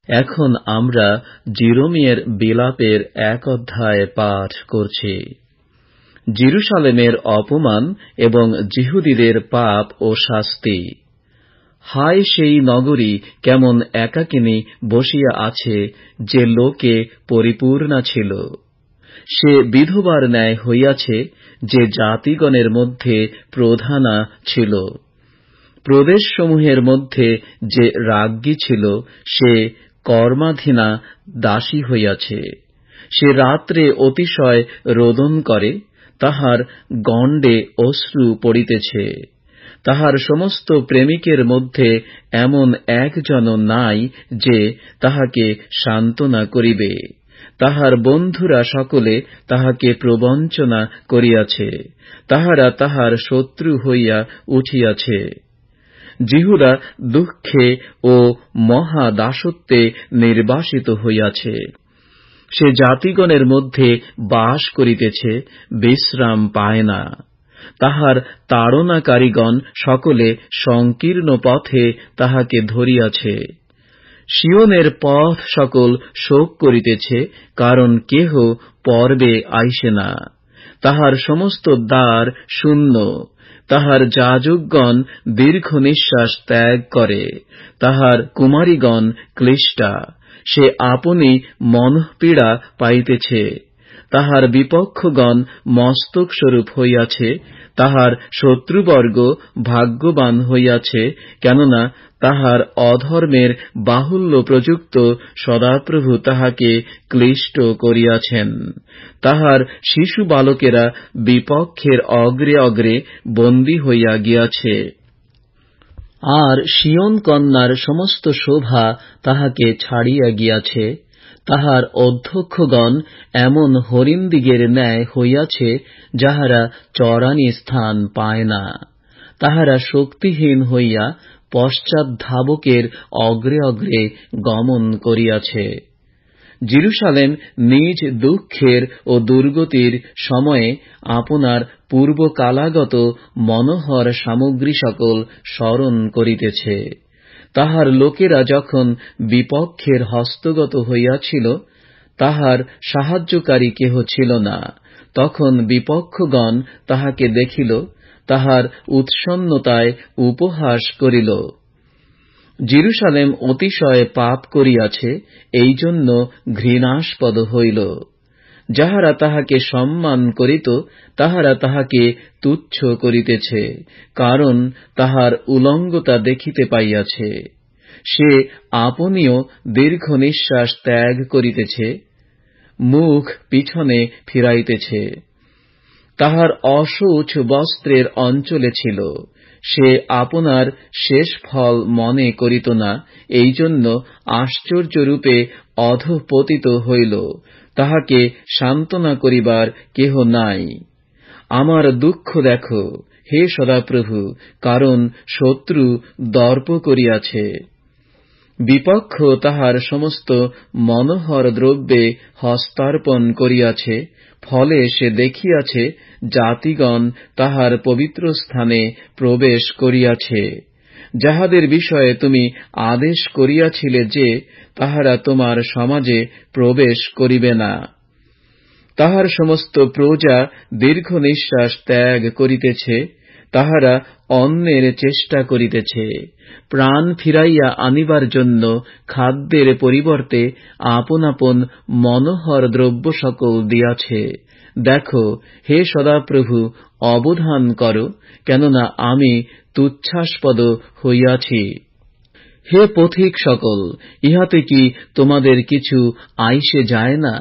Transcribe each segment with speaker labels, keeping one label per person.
Speaker 1: এখন আমরা জিরোমিয়ের বিলাপের 1 অধ্যায় পাঠ করছি। জেরুসালেমের অপমান এবং যিহুদীদের পাপ ও শাস্তি। হায় সেই নগরী কেমন একাকিনী বসিয়া আছে, যে লোকে পরিপূর্ণা ছিল। সে বিধবার ন্যায় হইয়াছে, যে জাতিগণের মধ্যে প্রধানা ছিল। প্রদেশসমূহের মধ্যে যে রাজ্ঞী ছিল, সে কর্মাধীনা দাসী হইয়াছে। সে রাত্রে অতিশয় রোদন করে, তাহার গণ্ডে অশ্রু পড়িতেছে। তাহার সমস্ত প্রেমিকের মধ্যে এমন একজনও নাই, যে তাহাকে সান্ত্বনা করিবে। তাহার বন্ধুরা সকলে তাহাকে প্রবঞ্চনা করিয়াছে, তাহারা তাহার শত্রু হইয়া উঠিয়াছে। যিহুদা দুঃখে ও মহা দাসত্বে নির্বাসিত হইয়াছে। সে জাতিগণের মধ্যে বাস করিতেছে, বিশ্রাম পায় না। তাহার তাড়নাকারীগণ সকলে সংকীর্ণ পথে তাহাকে ধরিয়াছে। সিয়নের পথ সকল শোক করিতেছে, কারণ কেহ পর্বে আইসে না। তাহার সমস্ত দ্বার শূন্য। তাহার যাজকগণ দীর্ঘ নিঃশ্বাস ত্যাগ করে, তাহার কুমারীগণ ক্লিষ্টা। সে আপনি মনঃপীড়া পাইতেছে। তাহার বিপক্ষগণ মস্তকস্বরূপ হইয়াছে, তাহার শত্রুবর্গ ভাগ্যবান হইয়াছে, কেননা তাহার অধর্মের বাহুল্য প্রযুক্ত সদাপ্রভু তাহাকে ক্লিষ্ট করিয়াছেন। তাহার শিশু বালকেরা বিপক্ষের অগ্রে অগ্রে বন্দী হইয়া গিয়াছে। আর সিয়ন কন্যার সমস্ত শোভা তাহাকে ছাড়িয়া গিয়াছে। তাহার অধ্যক্ষগণ এমন হরিণদিগের ন্যায় হইয়াছে, যাহারা চরানি স্থান পায় না। তাহারা শক্তিহীন হইয়া পশ্চাৎধাবকের অগ্রে অগ্রে গমন করিয়াছে। জেরুসালেম নিজ দুঃখের ও দুর্গতির সময়ে আপনার পূর্বকালাগত মনোহর সামগ্রী সকল স্মরণ করিতেছে। তাহার লোকেরা যখন বিপক্ষের হস্তগত হইয়াছিল, তাহার সাহায্যকারী কেহ ছিল না। তখন বিপক্ষগণ তাহাকে দেখিল, তাহার উৎসন্নতায় উপহাস করিল। জেরুসালেম অতিশয় পাপ করিয়াছে, এই জন্য ঘৃণাস্পদ হইল। যাহারা তাহাকে সম্মান করিত, তাহারা তাহাকে তুচ্ছ করিতেছে, কারণ তাহার উলঙ্গতা দেখিতে পাইয়াছে। সে আপনিও দীর্ঘ নিঃশ্বাস ত্যাগ করিতেছে, মুখ পিছনে ফিরাইতেছে। তাহার অশৌচ বস্ত্রের অঞ্চলে ছিল। সে আপনার শেষ ফল মনে করিত না, এই জন্য আশ্চর্যরূপে অধঃপতিত হইল। তাহাকে সান্ত্বনা করিবার কেহ নাই। আমার দুঃখ দেখো, হে সদাপ্রভু, কারণ শত্রু দর্প করিয়াছে। বিপক্ষ তাহার সমস্ত মনোহর দ্রব্যে হস্তার্পণ করিয়াছে। ফলে সে দেখিয়াছে, জাতিগণ তাহার পবিত্র স্থানে প্রবেশ করিয়াছে, যাহাদের বিষয়ে তুমি আদেশ করিয়াছিলে যে তাহারা তোমার সমাজে প্রবেশ করিবে না। তাহার সমস্ত প্রজা দীর্ঘ নিঃশ্বাস ত্যাগ করিতেছে। তাহারা অন্যের চেষ্টা করিতেছে, প্রাণ ফিরাইয়া আনিবার জন্য খাদ্যের পরিবর্তে আপন আপন মনোহর দ্রব্য সকল দিয়াছে। দেখো, হে সদাপ্রভু, অবধান কর, কেননা আমি তুচ্ছাস্পদ হইয়াছি। হে পথিক সকল, ইহাতে কি তোমাদের কিছু আইসে যায় না?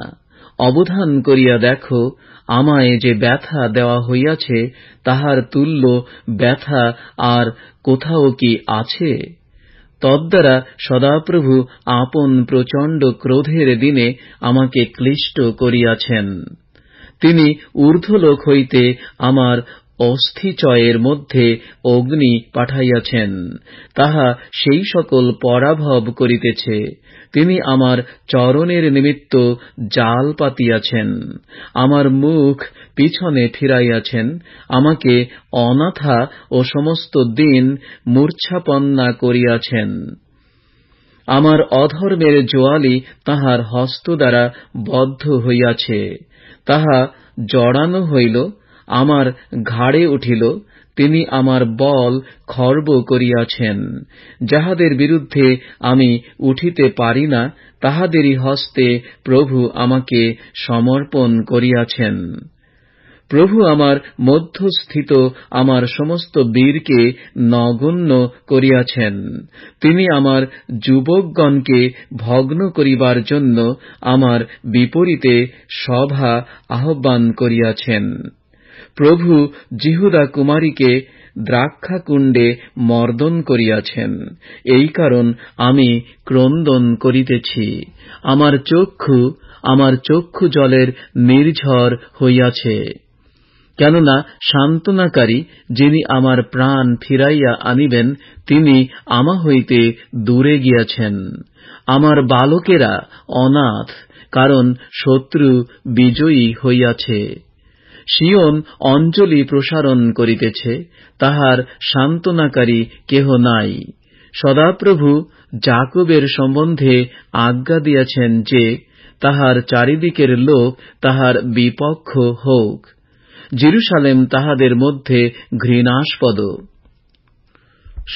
Speaker 1: অবধান করিয়া দেখো, আমায় যে ব্যথা দেওয়া হইয়াছে, তাহার তুল্য ব্যথা আর কোথাও কি আছে? তদ্বারা সদাপ্রভু আপন প্রচণ্ড ক্রোধের দিনে আমাকে ক্লিষ্ট করিয়াছেন। তিনি ঊর্ধ্বলোক হইতে আমার অস্থিচয়ের মধ্যে অগ্নি পাঠাইয়াছেন, তাহা সেই সকল পরাভব করিতেছে। তিনি আমার চরণের নিমিত্ত জাল পাতিয়াছেন, আমার মুখ পিছনে ফিরাইয়াছেন, আমাকে অনাথা ও সমস্ত দিন মূর্ছাপন্না করিয়াছেন। আমার অধর্মের জোয়ালি তাহার হস্ত দ্বারা বদ্ধ হইয়াছে। তাহা জড়ানো হইল, আমার ঘাড়ে উঠিল। তিনি আমার বল খর্ব করিয়াছেন। যাহাদের বিরুদ্ধে আমি উঠিতে পারি না, তাহাদেরই হস্তে প্রভু আমাকে সমর্পণ করিয়াছেন। প্রভু আমার মধ্যস্থিত আমার সমস্ত বীরকে নগণ্য করিয়াছেন। তিনি আমার যুবকগণকে ভগ্ন করিবার জন্য আমার বিপরীতে সভা আহ্বান করিয়াছেন। প্রভু জিহুদা কুমারীকে দ্রাক্ষাকুণ্ডে মর্দন করিয়াছেন। এই কারণ আমি ক্রন্দন করিতেছি। আমার চক্ষু জলের নির্ঝর হইয়াছে। কেননা সান্ত্বনাকারী, যিনি আমার প্রাণ ফিরাইয়া আনিবেন, তিনি আমা হইতে দূরে গিয়াছেন। আমার বালকেরা অনাথ, কারণ শত্রু বিজয়ী হইয়াছে। সিয়ন অঞ্জলি প্রসারণ করিতেছে, তাহার সান্ত্বনাকারী কেহ নাই। সদাপ্রভু যাকবের সম্বন্ধে আজ্ঞা দিয়াছেন যে, তাহার চারিদিকের লোক তাহার বিপক্ষ হোক। জেরুসালেম তাহাদের মধ্যে ঘৃণাস্পদ।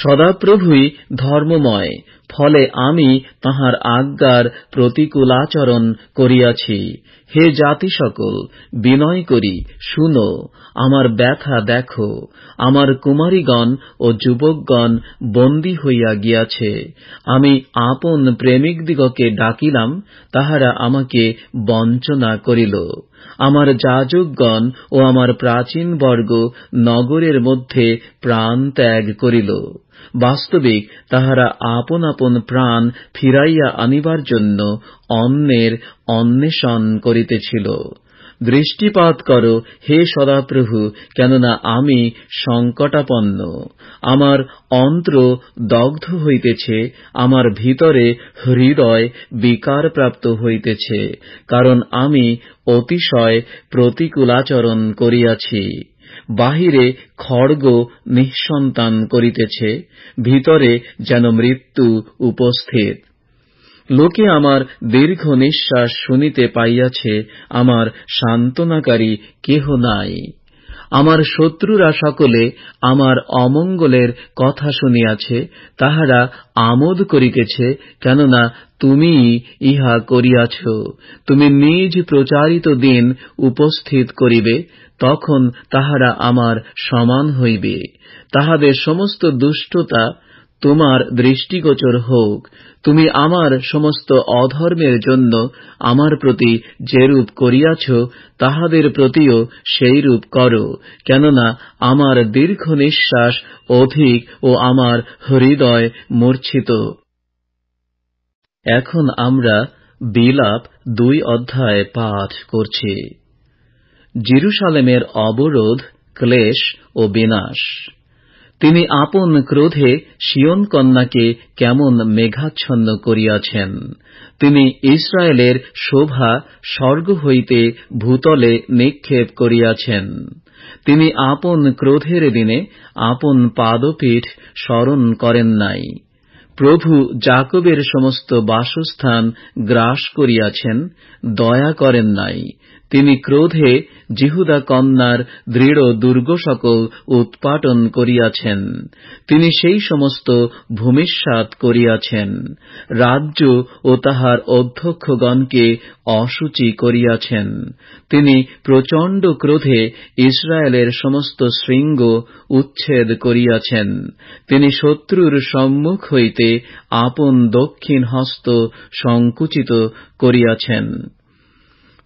Speaker 1: সদাপ্রভুই ধর্মময়, ফলে আমি তাহার আজ্ঞার প্রতিকূলাচরণ করিয়াছি। হে জাতি সকল, বিনয় করি শুনো, আমার ব্যথা দেখো। আমার কুমারীগণ ও যুবকগণ বন্দী হইয়া গিয়াছে। আমি আপন প্রেমিকদিগকে ডাকিলাম, তাহারা আমাকে বঞ্চনা করিল। আমার যাজকগণ ও আমার প্রাচীনবর্গ নগরের মধ্যে প্রাণ ত্যাগ করিল। বাস্তবিক তাহারা আপন আপন প্রাণ ফিরাইয়া আনিবার জন্য অন্যের অন্বেষণ করিতেছিল। দৃষ্টিপাত কর, হে সদাপ্রভু, কেননা আমি সংকটাপন্ন। আমার অন্ত্র দগ্ধ হইতেছে, আমার ভিতরে হৃদয় বিকারপ্রাপ্ত হইতেছে, কারণ আমি অতিশয় প্রতিকূলাচরণ করিয়াছি। বাহিরে খড়গ নিঃসন্তান করিতেছে, ভিতরে যেন মৃত্যু উপস্থিত। লোকে আমার দীর্ঘ নিঃশ্বাস শুনিতে পাইয়াছে, আমার সান্ত্বনাকারী কেহ নাই। আমার শত্রুরা সকলে আমার অমঙ্গলের কথা শুনিয়াছে, তাহারা আমোদ করিতেছে, কেননা তুমিই ইহা করিয়াছ। তুমি নিজ প্রচারিত দিন উপস্থিত করিবে, তখন তাহারা আমার সমান হইবে। তাহাদের সমস্ত দুষ্টতা তোমার দৃষ্টিগোচর হোক। তুমি আমার সমস্ত অধর্মের জন্য আমার প্রতি যেরূপ করিয়াছ, তাহাদের প্রতিও সেইরূপ করো, কেননা আমার দীর্ঘ নিঃশ্বাস অধিক ও আমার হৃদয় মূর্ছিত। এখন আমরা বিলাপ 2 অধ্যায় পাঠ করছি। জেরুসালেমের অবরোধ, ক্লেশ ও বিনাশ। তিনি আপন ক্রোধে সিয়ন কন্যাকে কেমন মেঘাচ্ছন্ন করিয়াছেন। তিনি ইসরায়েলের শোভা স্বর্গ হইতে ভূতলে নিক্ষেপ করিয়াছেন। তিনি আপন ক্রোধের দিনে আপন পাদপীঠ স্মরণ করেন নাই। প্রভু যাকবের সমস্ত বাসস্থান গ্রাস করিয়াছেন, দয়া করেন নাই। তিনি ক্রোধে জিহুদা কন্যার দৃঢ় দুর্গ সকল উৎপাটন করিয়াছেন। তিনি সেই সমস্ত ভূমিসাৎ করিয়াছেন। রাজ্য ও তাহার অধ্যক্ষগণকে অশুচি করিয়াছেন। তিনি প্রচণ্ড ক্রোধে ইসরায়েলের সমস্ত শৃঙ্গ উচ্ছেদ করিয়াছেন। তিনি শত্রুর সম্মুখ হইতে আপন দক্ষিণ হস্ত সংকুচিত করিয়াছেন।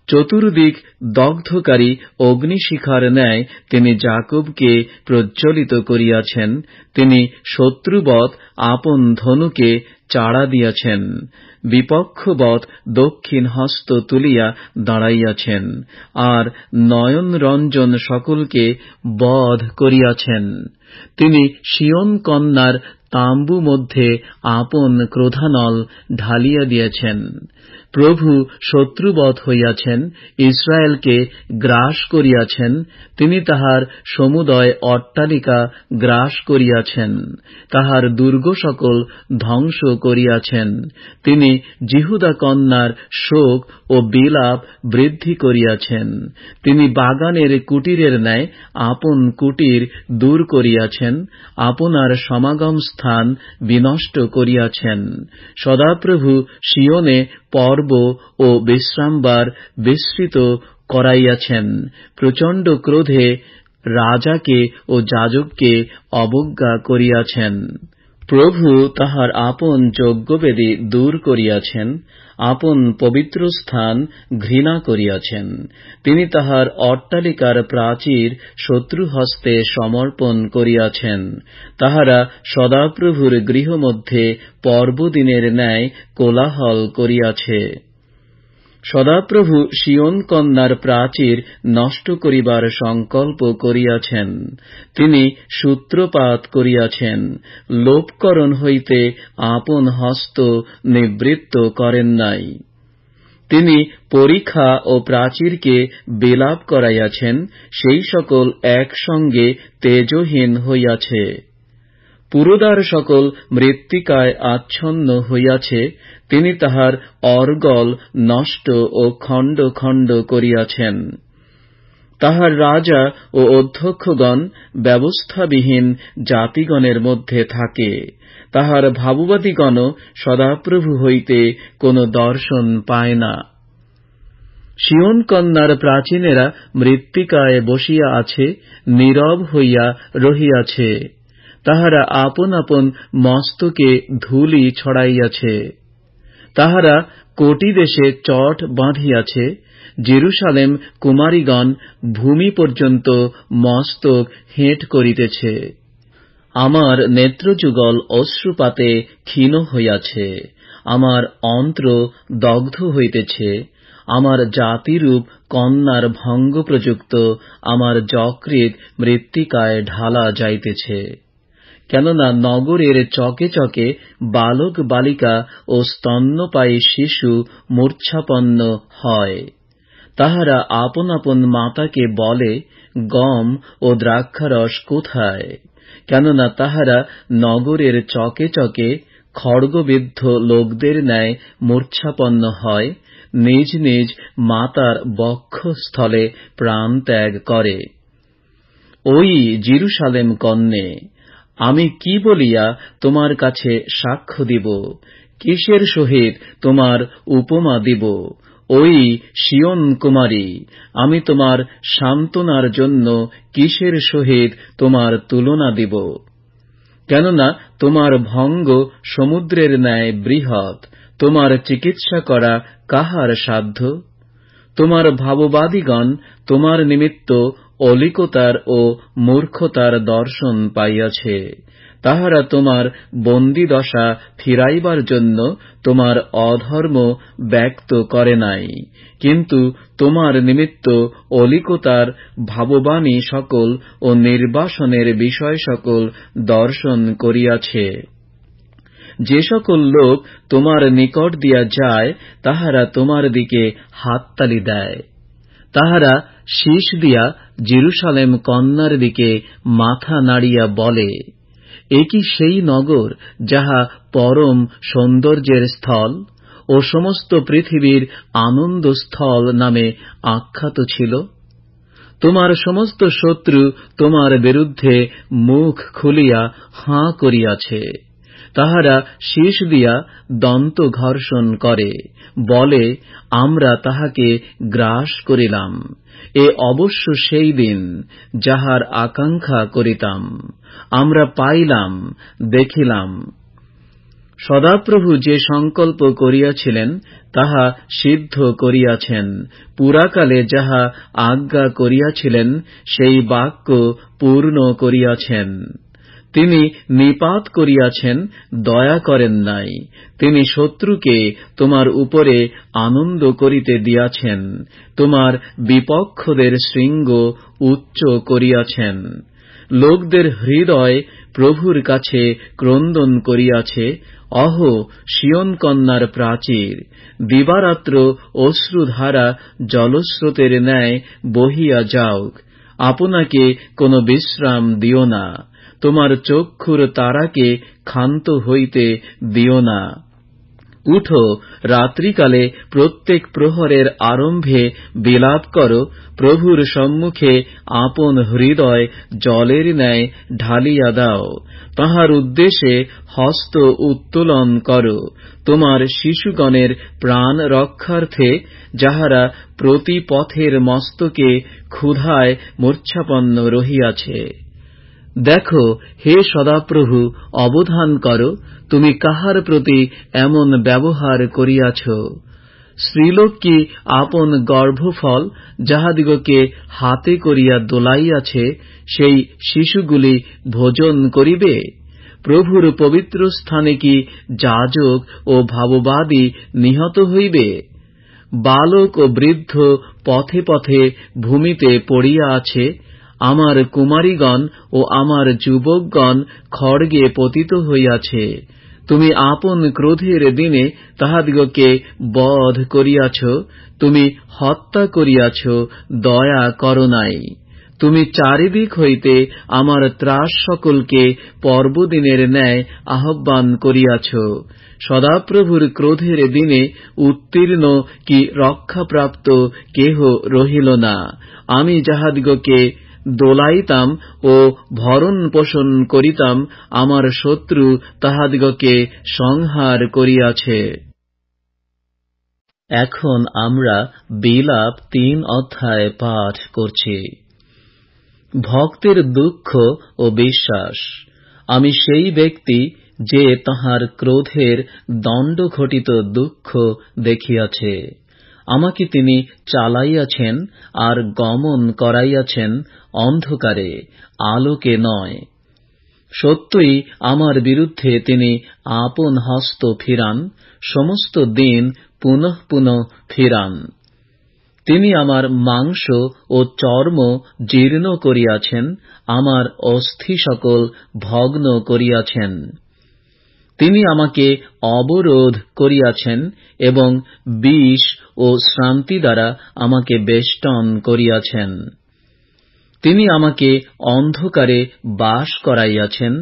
Speaker 1: চতুর্দিক দগ্ধকারী অগ্নিশিখার ন্যায় তিনি যাকবকে প্রজ্বলিত করিয়াছেন। তিনি শত্রুবৎ আপন ধনুকে চাড়া দিয়াছেন, বিপক্ষবৎ দক্ষিণ হস্ত তুলিয়া দাঁড়াইয়াছেন, আর নয়নরঞ্জন সকলকে বধ করিয়াছেন। তিনি সিয়ন কন্যার তাম্বু মধ্যে আপন ক্রোধানল ঢালিয়া দিয়েছেন। প্রভু শত্রুবৎ হইয়াছেন, ইসরায়েলকে গ্রাস করিয়াছেন। তিনি তাহার সমুদয় অট্টালিকা গ্রাস করিয়াছেন, তাহার দুর্গ সকল ধ্বংস করিয়াছেন। তিনি জিহুদা কন্যার শোক ও বিলাপ বৃদ্ধি করিয়াছেন। তিনি বাগানের কুটিরের ন্যায় আপন কুটির দূর করিয়াছেন, আপনার সমাগম স্থান বিনষ্ট করিয়াছেন। সদাপ্রভু সিয়নে পর্ব ও বিশ্রামবার বিস্মৃত করাইয়াছেন। প্রচণ্ড ক্রোধে রাজাকে ও যাজককে অবজ্ঞা করিয়াছেন। প্রভু তাহার আপন যজ্ঞবেদী দূর করিয়াছেন, আপন পবিত্র স্থান ঘৃণা করিয়াছেন। তিনি তাহার অট্টালিকার প্রাচীর শত্রুহস্তে সমর্পণ করিয়াছেন। তাহারা সদাপ্রভুর গৃহমধ্যে পর্বদিনের ন্যায় কোলাহল করিয়াছে। সদাপ্রভু সিয়ন কন্যার প্রাচীর নষ্ট করিবার সংকল্প করিয়াছেন। তিনি সূত্রপাত করিয়াছেন, লোপকরণ হইতে আপন হস্ত নিবৃত্ত করেন নাই। তিনি পরিখা ও প্রাচীরকে বিলাপ করাইয়াছেন, সেই সকল একসঙ্গে তেজহীন হইয়াছে। পুরোদার সকল মৃত্তিকায় আচ্ছন্ন হইয়াছে। তিনি তাহার অর্গল নষ্ট ও খণ্ড খণ্ড করিয়াছেন। তাহার রাজা ও অধ্যক্ষগণ ব্যবস্থাবিহীন জাতিগণের মধ্যে থাকে। তাহার ভাববাদীগণ সদাপ্রভু হইতে কোন দর্শন পায় না। সিয়ন কন্যার প্রাচীনেরা মৃত্তিকায় বসিয়া আছে, নীরব হইয়া রহিয়াছে। তাহারা আপন আপন মস্তকে ধূলি ছড়াইয়াছে। তাহারা কোটি দেশে চট বাঁধিয়াছে। জেরুসালেম কুমারীগণ ভূমি পর্যন্ত মস্তক হেঁট করিতেছে। আমার নেত্রযুগল অশ্রুপাতে ক্ষীণ হইয়াছে, আমার অন্ত্র দগ্ধ হইতেছে। আমার জাতিরূপ কন্যার ভঙ্গ প্রযুক্ত আমার যকৃৎ মৃত্তিকায় ঢালা যাইতেছে। কেননা নগরের চকে চকে বালক বালিকা ও স্তন্যপায়ী শিশু মূর্ছাপন্ন হয়। তাহারা আপন আপন মাতাকে বলে, গম ও দ্রাক্ষারস কোথায়? কেননা তাহারা নগরের চকে চকে খড়গবিদ্ধ লোকদের ন্যায় মূর্ছাপন্ন হয়, নিজ নিজ মাতার বক্ষস্থলে প্রাণ ত্যাগ করে। ওই জেরুসালেম কন্যে, আমি কি বলিয়া তোমার কাছে সাক্ষ্য দিব? কিসের সহিত তোমার উপমা দিব? ওই সিয়ন কুমারী, আমি তোমার সান্ত্বনার জন্য কিসের সহিত তোমার তুলনা দিব? কেননা তোমার ভঙ্গ সমুদ্রের ন্যায় বৃহৎ, তোমার চিকিৎসা করা কাহার সাধ্য? তোমার ভাববাদীগণ তোমার নিমিত্ত অলিকতার ও মূর্খতার দর্শন পাইয়াছে। তাহারা তোমার বন্দীদশা ফিরাইবার জন্য তোমার অধর্ম ব্যক্ত করে নাই, কিন্তু তোমার নিমিত্ত অলিকতার ভাববাণী সকল ও নির্বাসনের বিষয় সকল দর্শন করিয়াছে। যে সকল লোক তোমার নিকট দিয়া যায়, তাহারা তোমার দিকে হাততালি দেয়। তাহারা শীষ দিয়া জেরুসালেম কন্যার দিকে মাথা নাড়িয়া বলে, এ কি সেই নগর যাহা পরম সৌন্দর্যের স্থল ও সমস্ত পৃথিবীর আনন্দস্থল নামে আখ্যাত ছিল? তোমার সমস্ত শত্রু তোমার বিরুদ্ধে মুখ খুলিয়া হাঁ করিয়াছে। তাহারা শীষ দিয়া দন্ত ঘর্ষণ করে, বলে, আমরা তাহাকে গ্রাস করিলাম। এ অবশ্য সেই দিন যাহার আকাঙ্ক্ষা করিতাম, আমরা পাইলাম, দেখিলাম। সদাপ্রভু যে সংকল্প করিয়াছিলেন তাহা সিদ্ধ করিয়াছেন। পুরাকালে যাহা আজ্ঞা করিয়াছিলেন সেই বাক্য পূর্ণ করিয়াছেন। তিনি নিপাত করিয়াছেন, দয়া করেন নাই। তিনি শত্রুকে তোমার উপরে আনন্দ করিতে দিয়াছেন, তোমার বিপক্ষদের শৃঙ্গ উচ্চ করিয়াছেন। লোকদের হৃদয় প্রভুর কাছে ক্রন্দন করিয়াছে, অহো সিয়ন কন্যার প্রাচীর, দিবারাত্র অশ্রুধারা জলস্রোতের ন্যায় বহিয়া যাওক, আপনাকে কোনো বিশ্রাম দিও না। তোমার চক্ষুর তারাকে ক্ষান্ত হইতে দিও না। উঠো, রাত্রিকালে প্রত্যেক প্রহরের আরম্ভে বিলাপ করো, প্রভুর সম্মুখে আপন হৃদয় জলের ন্যায় ঢালিয়া দাও। তাহার উদ্দেশ্যে হস্ত উত্তোলন করো, তোমার শিশুগণের প্রাণ রক্ষার্থে, যাহারা প্রতি পথের মস্তকে ক্ষুধায় মূর্ছাপন্ন রহিয়াছে। দেখো, হে সদাপ্রভু, অবধান করো, তুমি কাহার প্রতি এমন ব্যবহার করিয়াছ। স্ত্রীলোক কি আপন গর্ভফল যাহাদিগকে হাতে করিয়া দোলাইয়াছে, সেই শিশুগুলি ভোজন করিবে? প্রভুর পবিত্র স্থানে কি যাজক ও ভাববাদী নিহত হইবে? বালক ও বৃদ্ধ পথে পথে ভূমিতে পড়িয়া আছে, আমার কুমারীগণ ও আমার যুবকগণ খড়গে পতিত হইয়াছে। তুমি আপন ক্রোধের দিনে তাহাদিগকে বধ করিয়াছ, তুমি হত্যা করিয়াছ, দয়া করো নাই। তুমি চারিদিক হইতে আমার ত্রাস সকলকে পর্বদিনের ন্যায় আহ্বান করিয়াছ। সদাপ্রভুর ক্রোধের দিনে উত্তীর্ণ কি রক্ষাপ্রাপ্ত কেহ রহিল না। আমি যাহাদিগকে দোলাইতাম ও ভরণ পোষণ করিতাম, আমার শত্রু তাহাদিগকে সংহার করিয়াছে। এখন আমরা বিলাপ 3 অধ্যায় পাঠ করছি। ভক্তের দুঃখ ও বিশ্বাস। আমি সেই ব্যক্তি যে তাহার ক্রোধের দণ্ডঘটিত দুঃখ দেখিয়াছে। আমাকে তিনি চালাইয়াছেন আর গমন করাইয়াছেন অন্ধকারে, আলোকে নয়। সত্যই আমার বিরুদ্ধে তিনি আপন হস্ত ফিরান, সমস্ত দিন পুনঃ পুনঃ ফিরান। তিনি আমার মাংস ও চর্ম জীর্ণ করিয়াছেন, আমার অস্থি সকল ভগ্ন করিয়াছেন। তিনি আমাকে অবরোধ করিয়াছেন এবং বিষ ও শ্রান্তি দ্বারা আমাকে বেষ্টন করিয়াছেন। তিনি আমাকে অন্ধকারে বাস করাইয়াছেন,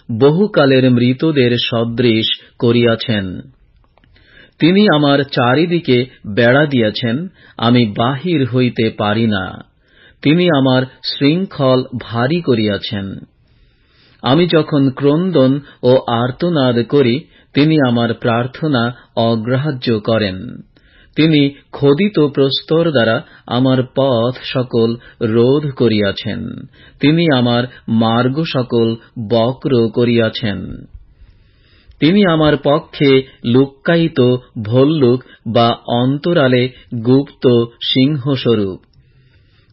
Speaker 1: বহুকালের মৃতদের সদৃশ করিয়াছেন। তিনি আমার চারিদিকে বেড়া দিয়াছেন, আমি বাহির হইতে পারি না। তিনি আমার শৃঙ্খল ভারী করিয়াছেন। আমি যখন ক্রন্দন ও আর্তনাদ করি, তিনি আমার প্রার্থনা অগ্রাহ্য করেন। তিনি খোদিত প্রস্তর দ্বারা আমার পথ সকল রোধ করিয়াছেন। তিনি আমার মার্গ সকল বক্র করিয়াছেন। তিনি আমার পক্ষে লুক্কায়িত ভল্লুক বা অন্তরালে গুপ্ত সিংহস্বরূপ।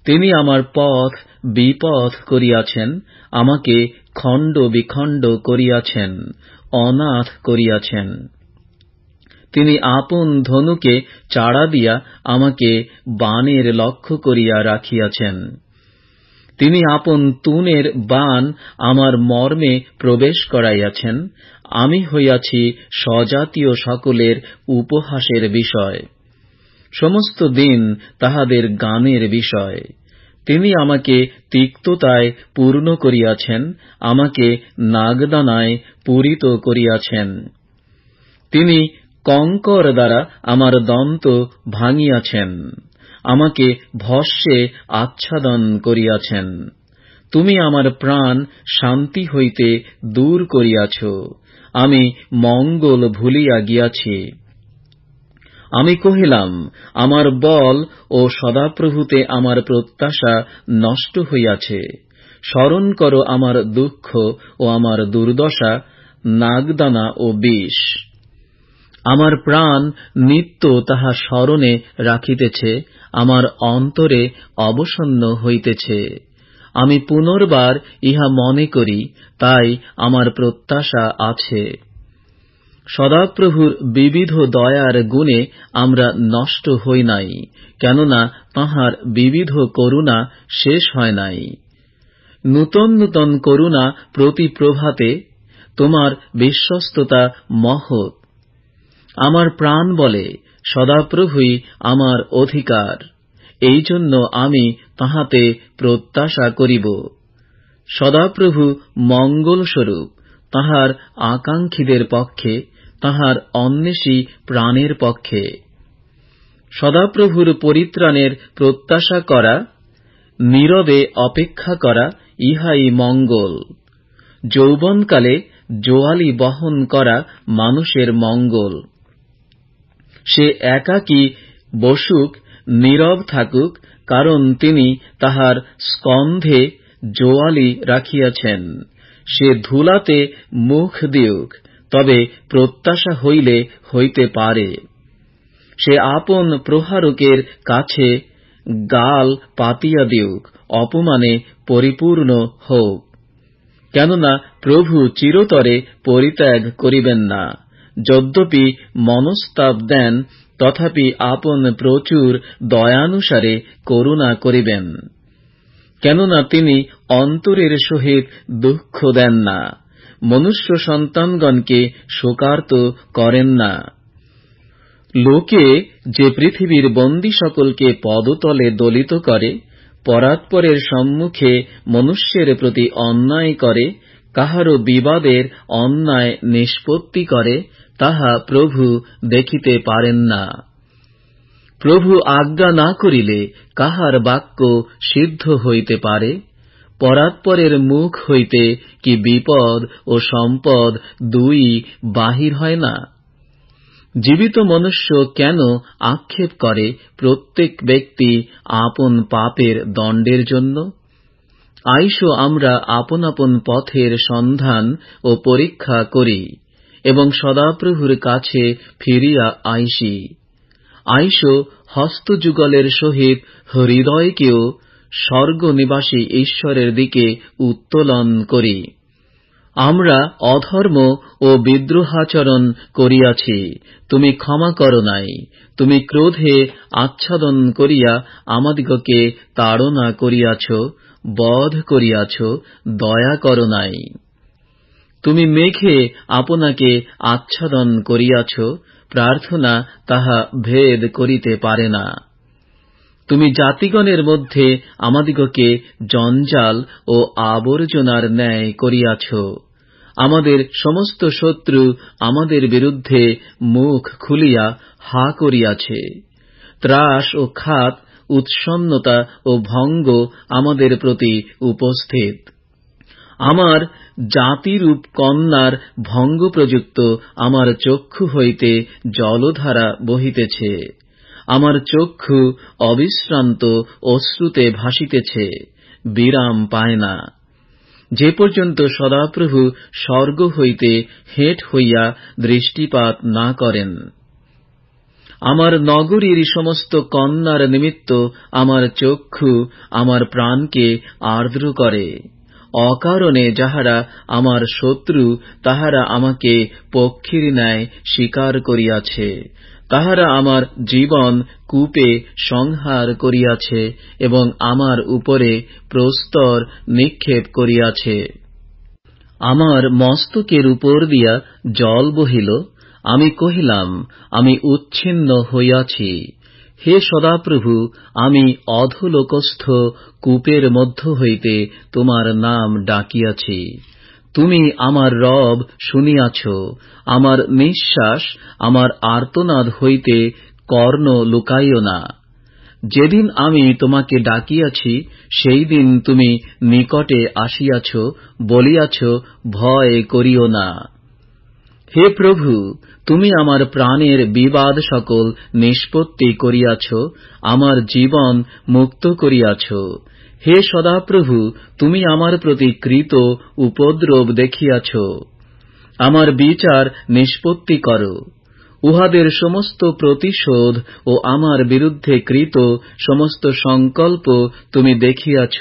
Speaker 1: তিনি আমার পথ বিপথ করিয়াছেন, আমাকে খণ্ড বিখণ্ড করিয়াছেন, অনাথ করিয়াছেন। তিনি আপন ধনুকে চাড়া দিয়া আমাকে বাণের লক্ষ্য করিয়া রাখিয়াছেন। তিনি আপন তুনের বাণ আমার মর্মে প্রবেশ করাইয়াছেন। আমি হইয়াছি স্বজাতীয় সকলের উপহাসের বিষয়, সমস্ত দিন তাহাদের গানের বিষয়। তিনি আমাকে তিক্ততায় পূর্ণ করিয়াছেন, আমাকে নাগদানায় পূরিত করিয়াছেন। তিনি কঙ্কর দ্বারা আমার দন্ত ভাঙিয়াছেন, আমাকে ভস্মে আচ্ছাদন করিয়াছেন। তুমি আমার প্রাণ শান্তি হইতে দূর করিয়াছ, আমি মঙ্গল ভুলিয়া গিয়াছি। আমি কহিলাম, আমার বল ও সদাপ্রভুতে আমার প্রত্যাশা নষ্ট হইয়াছে। স্মরণ করো আমার দুঃখ ও আমার দুর্দশা, নাগদানা ও বিষ। আমার প্রাণ নিত্য তাহা স্মরণে রাখিতেছে, আমার অন্তরে অবসন্ন হইতেছে। আমি পুনর্বার ইহা মনে করি, তাই আমার প্রত্যাশা আছে। সদাপ্রভুর বিবিধ দয়ার গুণে আমরা নষ্ট হই নাই, কেননা তাঁহার বিবিধ করুণা শেষ হয় নাই। নূতন নূতন করুণা প্রতি প্রভাতে, তোমার বিশ্বস্ততা মহৎ। আমার প্রাণ বলে, সদাপ্রভুই আমার অধিকার, এই জন্য আমি তাহাতে প্রত্যাশা করিব। সদাপ্রভু মঙ্গলস্বরূপ, তাঁহার আকাঙ্ক্ষীদের পক্ষে, তাঁহার অন্বেষী প্রাণের পক্ষে। সদাপ্রভুর পরিত্রাণের প্রত্যাশা করা, নীরবে অপেক্ষা করা, ইহাই মঙ্গল। যৌবনকালে জোয়ালি বহন করা মানুষের মঙ্গল। সে একাকী বসুক, নীরব থাকুক, কারণ তিনি তাহার স্কন্ধে জোয়ালি রাখিয়াছেন। সে ধুলাতে মুখ দিউক, তবে প্রত্যাশা হইলে হইতে পারে। সে আপন প্রহারকের কাছে গাল পাতিয়া দিউক, অপমানে পরিপূর্ণ হোক। কেননা প্রভু চিরতরে পরিত্যাগ করিবেন না। যদ্যপি মনস্তাপ দেন, তথাপি আপন প্রচুর দয়ানুসারে করুণা করিবেন। কেননা তিনি অন্তরের সহিত দুঃখ দেন না, মনুষ্য সন্তানগণকে শোকার্ত করেন না। লোকে যে পৃথিবীর বন্দী সকলকে পদতলে দলিত করে, পরাৎপরের সম্মুখে মনুষ্যের প্রতি অন্যায় করে, কাহারও বিবাদের অন্যায় নিষ্পত্তি করে, তাহা প্রভু দেখিতে পারেন না। প্রভু আজ্ঞা না করিলে কাহার বাক্য সিদ্ধ হইতে পারে? পরাৎপরের মুখ হইতে কি বিপদ ও সম্পদ দুই বাহির হয় না? জীবিত মনুষ্য কেন আক্ষেপ করে প্রত্যেক ব্যক্তি আপন পাপের দণ্ডের জন্য? আইসো আমরা আপন আপন পথের সন্ধান ও পরীক্ষা করি এবং সদাপ্রভুর কাছে ফিরিয়া আইসি। আইসো হস্তযুগলের সহিত হৃদয়কেও স্বর্গনিবাসী ঈশ্বরের দিকে উত্তোলন করি। আমরা অধর্ম ও বিদ্রোহাচরণ করিয়াছি, তুমি ক্ষমা করো নাই। তুমি ক্রোধে আচ্ছাদন করিয়া আমাদিগকে তাড়না করিয়াছ, বধ করিয়াছ, দয়া করো নাই। তুমি মেঘে আপনাকে আচ্ছাদন করিয়াছ, প্রার্থনা তাহা ভেদ করিতে পারে না। তুমি জাতিগণের মধ্যে আমাদিগকে জঞ্জাল ও আবর্জনার ন্যায় করিয়াছ। আমাদের সমস্ত শত্রু আমাদের বিরুদ্ধে মুখ খুলিয়া হা করিয়াছে। ত্রাস ও খাত, উৎসন্নতা ও ভঙ্গ আমাদের প্রতি উপস্থিত। আমার জাতিরূপ কন্যার ভঙ্গ প্রযুক্ত আমার চক্ষু হইতে জলধারা বহিতেছে। আমার চক্ষু অবিশ্রান্ত অশ্রুতে ভাসিতেছে, বিরাম পায় না, যে পর্যন্ত সদাপ্রভু স্বর্গ হইতে হেঁট হইয়া দৃষ্টিপাত না করেন। আমার নগরীর সমস্ত কন্যার নিমিত্ত আমার চক্ষু আমার প্রাণকে আর্দ্র করে। অকারণে যাহারা আমার শত্রু, তাহারা আমাকে পক্ষীর ন্যায় স্বীকার করিয়াছে। তাহারা আমার জীবন কূপে সংহার করিয়াছে এবং আমার উপরে প্রস্তর নিক্ষেপ করিয়াছে। আমার মস্তকের উপর দিয়া জল বহিল। আমি কহিলাম, আমি উচ্ছিন্ন হইয়াছি। হে সদাপ্রভু, আমি অধোলোকস্থ কূপের মধ্য হইতে তোমার নাম ডাকিয়াছি। তুমি আমার রব শুনিয়াছ। আমার নিঃশ্বাস, আমার আর্তনাদ হইতে কর্ণ লুকাইও না। যেদিন আমি তোমাকে ডাকিয়াছি, সেই দিন তুমি নিকটে আসিয়াছ, বলিয়াছ, ভয় করিও না। হে প্রভু, তুমি আমার প্রাণের বিবাদ সকল নিষ্পত্তি করিয়াছ, আমার জীবন মুক্ত করিয়াছ। হে সদাপ্রভু, তুমি আমার প্রতি কৃত উপদ্রব দেখিয়াছ। আমার বিচার নিষ্পত্তি করো। উহাদের সমস্ত প্রতিশোধ ও আমার বিরুদ্ধে কৃত সমস্ত সংকল্প তুমি দেখিয়াছ।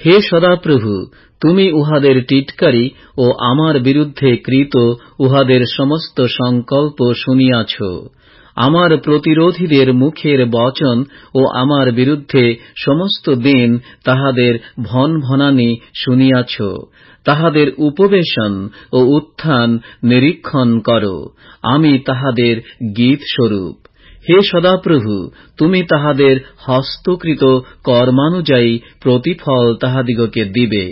Speaker 1: হে সদাপ্রভু, তুমি উহাদের টিটকারি ও আমার বিরুদ্ধে কৃত উহাদের সমস্ত সংকল্প শুনিয়াছ। আমার প্রতিরোধীদের মুখের বচন ও আমার বিরুদ্ধে সমস্ত দিন তাহাদের ভনভনানি শুনিয়াছ। তাহাদের উপবেশন ও উত্থান নিরীক্ষণ কর। আমি তাহাদের গীতস্বরূপ। হে সদাপ্রভু, তুমি তাহাদের হস্তকৃত কর্মানুযায়ী প্রতিফল তাহাদিগকে দিবে।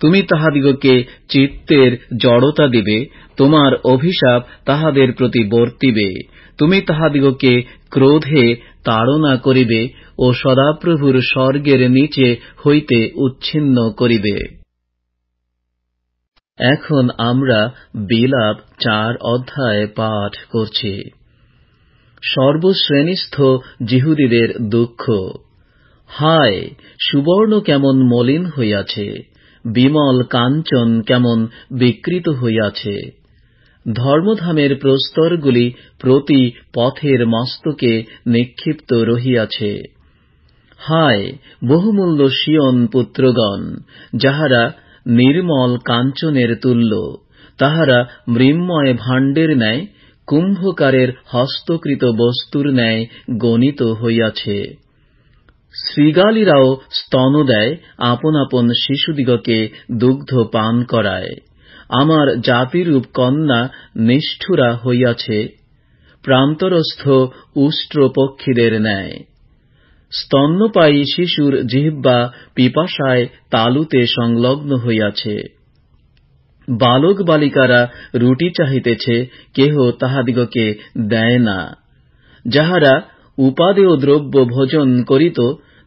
Speaker 1: তুমি তাহাদিগকে চিত্তের জড়তা দিবে, তোমার অভিশাপ তাহাদের প্রতি বর্তিবে। তুমি তাহাদিগকে ক্রোধে তাড়না করিবে ও সদাপ্রভুর স্বর্গের নিচে হইতে উচ্ছিন্ন করিবে। এখন আমরা বিলাপ 4 অধ্যায় পাঠ করছি। সর্বশ্রেণীস্থ যিহুদীদের দুঃখ। হায়, সুবর্ণ কেমন মলিন হইয়াছে, বিমল কাঞ্চন কেমন বিকৃত হইয়াছে। ধর্মধামের প্রস্তরগুলি প্রতি পথের মস্তকে নিক্ষিপ্ত রহিয়াছে। হায়, বহুমূল্য সিয়ন পুত্রগণ, যাহারা নির্মল কাঞ্চনের তুল্য, তাহারা মৃন্ময় ভাণ্ডের ন্যায়, কুম্ভকারের হস্তকৃত বস্তুর ন্যায় গণিত হইয়াছে। শৃগালীরাও স্তন দেয়, আপন আপন শিশুদিগকে দুগ্ধ পান করায়। আমার জাতিরূপ কন্যা নিষ্ঠুরা হইয়াছে, প্রান্তরস্থ উষ্ট্র পক্ষীদের ন্যায়। স্তন্যপায়ী শিশুর জিহ্বা পিপাসায় তালুতে সংলগ্ন হইয়াছে। বালক বালিকারা রুটি চাহিতেছে, কেহ তাহাদিগকে দেয় না। যাহারা উপাদেয় দ্রব্য ভোজন করিত,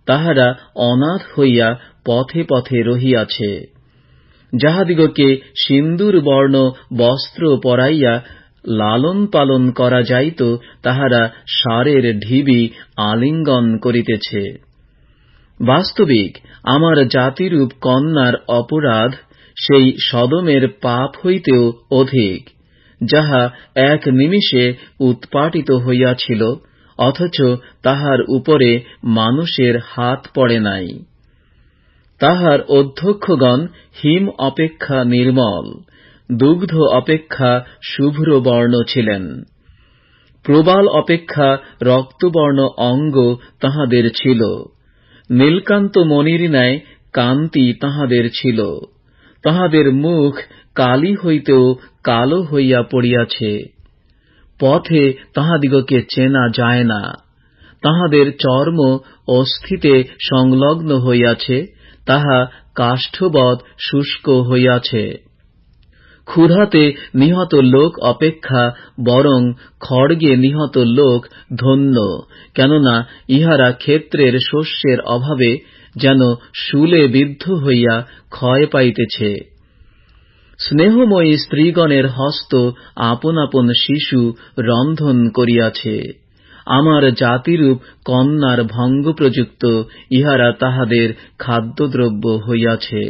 Speaker 1: তাহারা অনাথ হইয়া পথে পথে রহিয়াছে। যাহাদিগকে সিন্দুর বর্ণ বস্ত্র পরাইয়া লালন পালন করা যাইত, তাহারা সারের ঢিবি আলিঙ্গন করিতেছে। বাস্তবিক আমার জাতিরূপ কন্যার অপরাধ সেই সদমের পাপ হইতেও অধিক, যাহা এক নিমিষে উৎপাটিত হইয়াছিল, অথচ তাহার উপরে মানুষের হাত পড়ে নাই। তাহার অধ্যক্ষগণ হিম অপেক্ষা নির্মল, দুগ্ধ অপেক্ষা শুভ্র বর্ণ ছিলেন। প্রবাল অপেক্ষা রক্তবর্ণ অঙ্গ তাহাদের ছিল। নীলকান্ত মণির ন্যায় কান্তি তাহাদের ছিল। তাহাদের মুখ কালি হইতেও কালো হইয়া পড়িয়াছে। পথে তাহাদিগকে চেনা যায় না। তাহাদের চর্ম অস্থিতে সংলগ্ন হইয়াছে, তাহা কাষ্ঠবৎ শুষ্ক হইয়াছে। ক্ষুধাতে নিহত লোক অপেক্ষা বরং খড়গে নিহত লোক ধন্য, কেননা ইহারা ক্ষেত্রের শস্যের অভাবে যেন শূলে বিদ্ধ হইয়া ক্ষয় পাইতেছে। স্নেহময়ী স্ত্রীগণের হস্ত আপন আপন শিশু রন্ধন করিয়াছে। আমার জাতিরূপ কন্যার ভঙ্গ প্রযুক্ত ইহারা তাহাদের খাদ্যদ্রব্য হইয়াছে।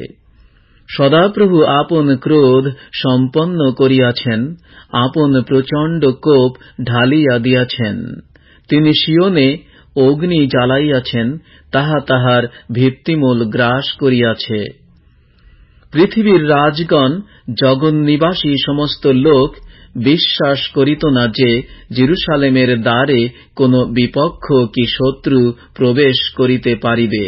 Speaker 1: সদাপ্রভু আপন ক্রোধ সম্পন্ন করিয়াছেন, আপন প্রচণ্ড কোপ ঢালিয়া দিয়াছেন। তিনি সিয়নে অগ্নি জ্বালাইয়াছেন, তাহা তাহার ভিত্তিমূল গ্রাস করিয়াছে। পৃথিবীর রাজগণ, জগন্নিবাসী সমস্ত লোক বিশ্বাস করিত না যে জেরুসালেমের দ্বারে কোন বিপক্ষ কি শত্রু প্রবেশ করিতে পারিবে।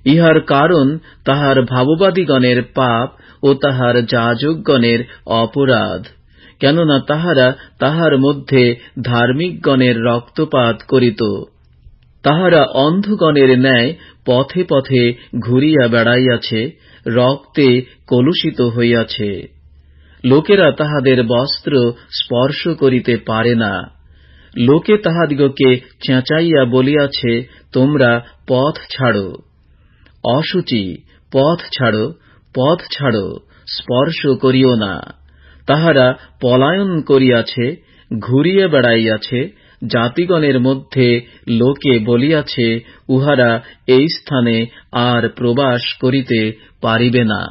Speaker 1: ইহার কারণ তাহার ভাববাদীগণের পাপ ও তাহার যাজকগণের অপরাধ, কেননা তাহারা তাহার মধ্যে ধার্মিকগণের রক্তপাত করিত। তাহারা অন্ধগণের ন্যায় পথে পথে ঘুরিয়া বেড়াইয়াছে, রক্তে কলুষিত হইয়াছে। লোকেরা তাহাদের বস্ত্র স্পর্শ করিতে পারে না। লোকে তাহাদিগকে চেঁচাইয়া বলিয়াছে, তোমরা পথ ছাড়ো। অশুচি, পথ ছাড়ো, পথ ছাড়ো, স্পর্শ করিও না। তাহারা পলায়ন করিয়াছে, ঘুরিয়া বেড়াইয়াছে। জাতিগণের মধ্যে লোকে বলিয়াছে, উহারা এই স্থানে আর প্রবাস করিতে পারিবে না।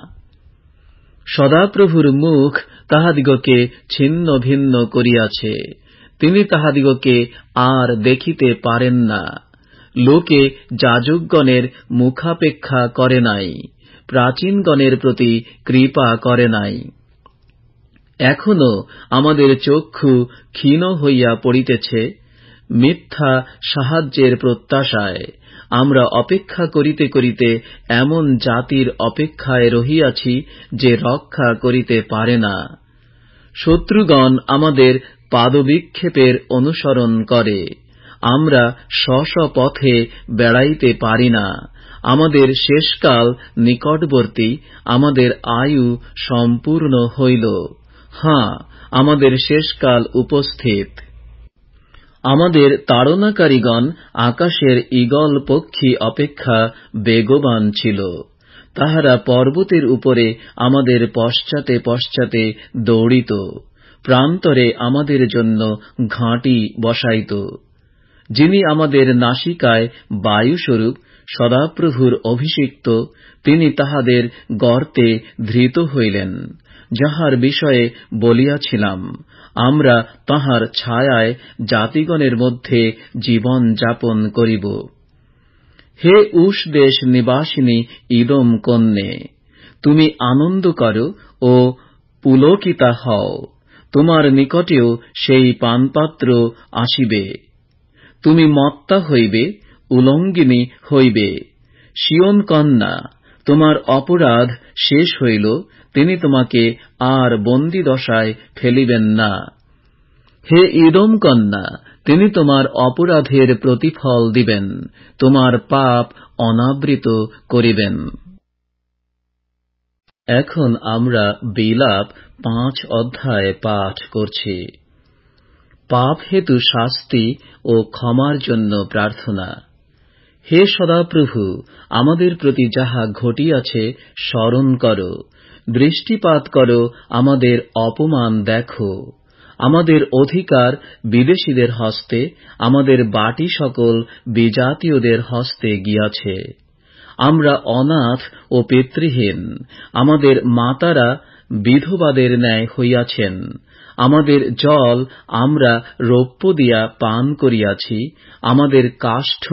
Speaker 1: সদাপ্রভুর মুখ তাহাদিগকে ছিন্ন ভিন্ন করিয়াছে, তিনি তাহাদিগকে আর দেখিতে পারেন না। লোকে যাজকগণের মুখাপেক্ষা করে নাই, প্রাচীনগণের প্রতি কৃপা করে নাই। এখনো আমাদের চক্ষু ক্ষীণ হইয়া পড়িতেছে, মিথ্যা সাহায্যের প্রত্যাশায়। আমরা অপেক্ষা করিতে করিতে এমন জাতির অপেক্ষায় রহিয়াছি যে রক্ষা করিতে পারে না। শত্রুগণ আমাদের পাদবিক্ষেপের অনুসরণ করে, আমরা স্ব পথে বেড়াইতে পারি না। আমাদের শেষকাল নিকটবর্তী, আমাদের আয়ু সম্পূর্ণ হইল। হাঁ, আমাদের শেষকাল উপস্থিত। আমাদের তাড়নাকারীগণ আকাশের ঈগল পক্ষী অপেক্ষা বেগবান ছিল। তাহারা পর্বতের উপরে আমাদের পশ্চাতে পশ্চাতে দৌড়িত, প্রান্তরে আমাদের জন্য ঘাঁটি বসাইত। যিনি আমাদের নাসিকায় বায়ুস্বরূপ, সদাপ্রভুর অভিষিক্ত, তিনি তাহাদের গর্তে ধৃত হইলেন, যাহার বিষয়ে বলিয়াছিলাম, আমরা তাঁহার ছায়ায় জাতিগণের মধ্যে জীবন যাপন করিব। হে উশ দেশ নিবাসিনী ইদোম কন্যে, তুমি আনন্দ করো ও পুলকিতা হও, তোমার নিকটেও সেই পানপাত্র আসিবে। তুমি মত্তা হইবে, উলঙ্গিনী হইবে। সিয়ন কন্যা, তোমার অপরাধ শেষ হইল, তিনি তোমাকে আর বন্দীদশায় ফেলিবেন না। হে ইদোম কন্যা, তিনি তোমার অপরাধের প্রতিফল দিবেন, তোমার পাপ অনাবৃত করিবেন। এখন আমরা বিলাপ 5 অধ্যায় পাঠ করছি। পাপ হেতু শাস্তি ও ক্ষমার জন্য প্রার্থনা। হে সদাপ্রভু, আমাদের প্রতি যাহা ঘটিয়াছে স্মরণ করো, দৃষ্টিপাত করো, আমাদের অপমান দেখো। আমাদের অধিকার বিদেশীদের হস্তে, আমাদের বাটি সকল বিজাতীয়দের হস্তে গিয়াছে। আমরা অনাথ ও পিতৃহীন, আমাদের মাতারা বিধবাদের ন্যায় হইয়াছেন। আমাদের জল আমরা রৌপ্য দিয়া পান করিয়াছি, আমাদের কাষ্ঠ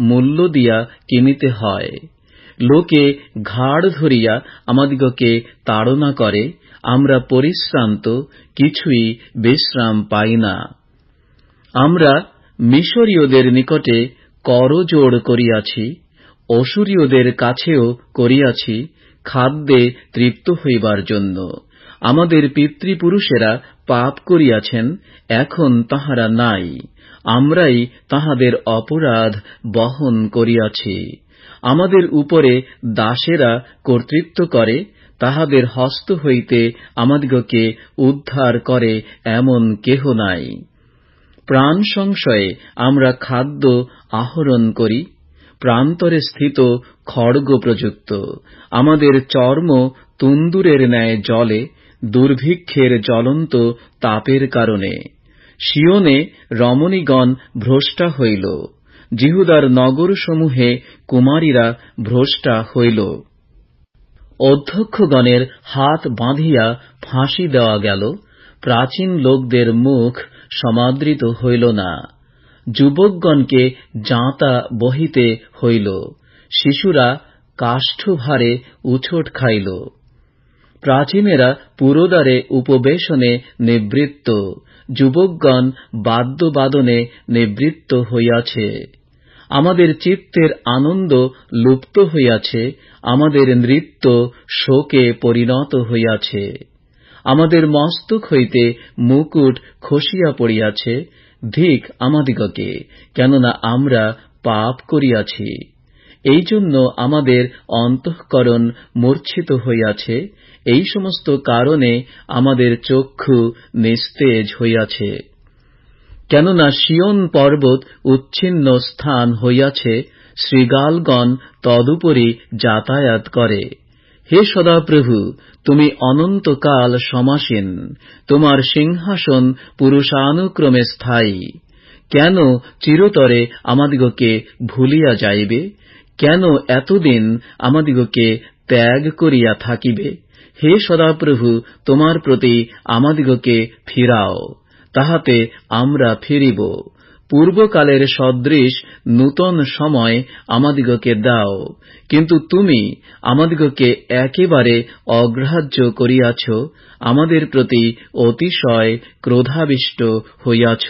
Speaker 1: মূল্য দিয়া কিনিতে হয়। লোকে ঘাড় ধরিয়া আমাদিগকে তাড়না করে, আমরা পরিশ্রান্ত, কিছুই বিশ্রাম পাই না। আমরা মিশরীয়দের নিকটে করজোড় করিয়াছি, অসুরীয়দের কাছেও করিয়াছি, খাদ্যে তৃপ্ত হইবার জন্য। আমাদের পিতৃপুরুষেরা পাপ করিয়াছেন, এখন তাহারা নাই, আমরাই তাহাদের অপরাধ বহন করিয়াছি। আমাদের উপরে দাসেরা কর্তৃত্ব করে, তাহাদের হস্ত হইতে আমাদিগকে উদ্ধার করে এমন কেহ নাই। প্রাণ সংশয়ে আমরা খাদ্য আহরণ করি, প্রান্তরে স্থিত খড়গ প্রযুক্ত। আমাদের চর্ম তুন্দুরের ন্যায় জ্বলে, দুর্ভিক্ষের জ্বলন্ত তাপের কারণে। সিয়নে রমণীগণ ভ্রষ্টা হইল, জিহুদার নগরসমূহে কুমারীরা ভ্রষ্টা হইল। অধ্যক্ষগণের হাত বাঁধিয়া ফাঁসি দেওয়া গেল, প্রাচীন লোকদের মুখ সমাদৃত হইল না। যুবকগণকে জাঁতা বহিতে হইল, শিশুরা কাষ্ঠভারে উছোট খাইল। প্রাচীনেরা পুরোদারে উপবেশনে নিবৃত্ত, যুবকগণ বাদ্যবাদনে নিবৃত্ত হইয়াছে। আমাদের চিত্তের আনন্দ লুপ্ত হইয়াছে, আমাদের নৃত্য শোকে পরিণত হইয়াছে। আমাদের মস্তক হইতে মুকুট খসিয়া পড়িয়াছে, ধিক আমাদিগকে, কেননা আমরা পাপ করিয়াছি। এই জন্য আমাদের অন্তঃকরণ মূর্ছিত হইয়াছে, এই সমস্ত কারণে আমাদের চক্ষু নিস্তেজ হইয়াছে। কেননা সিয়ন পর্বত উচ্ছিন্ন স্থান হইয়াছে, শৃগালগণ তদুপরি যাতায়াত করে। হে সদাপ্রভু, তুমি অনন্তকাল সমাসীন, তোমার সিংহাসন পুরুষানুক্রমে স্থায়ী। কেন চিরতরে আমাদিগকে ভুলিয়া যাইবে? কেন এতদিন আমাদিগকে ত্যাগ করিয়া থাকিবে? হে সদাপ্রভু, তোমার প্রতি আমাদিগকে ফিরাও, তাহাতে আমরা ফিরিব। পূর্বকালের সদৃশ নূতন সময় আমাদিগকে দাও, কিন্তু তুমি আমাদিগকে একেবারে অগ্রাহ্য করিয়াছ, আমাদের প্রতি অতিশয় ক্রোধাবিষ্ট হইয়াছ।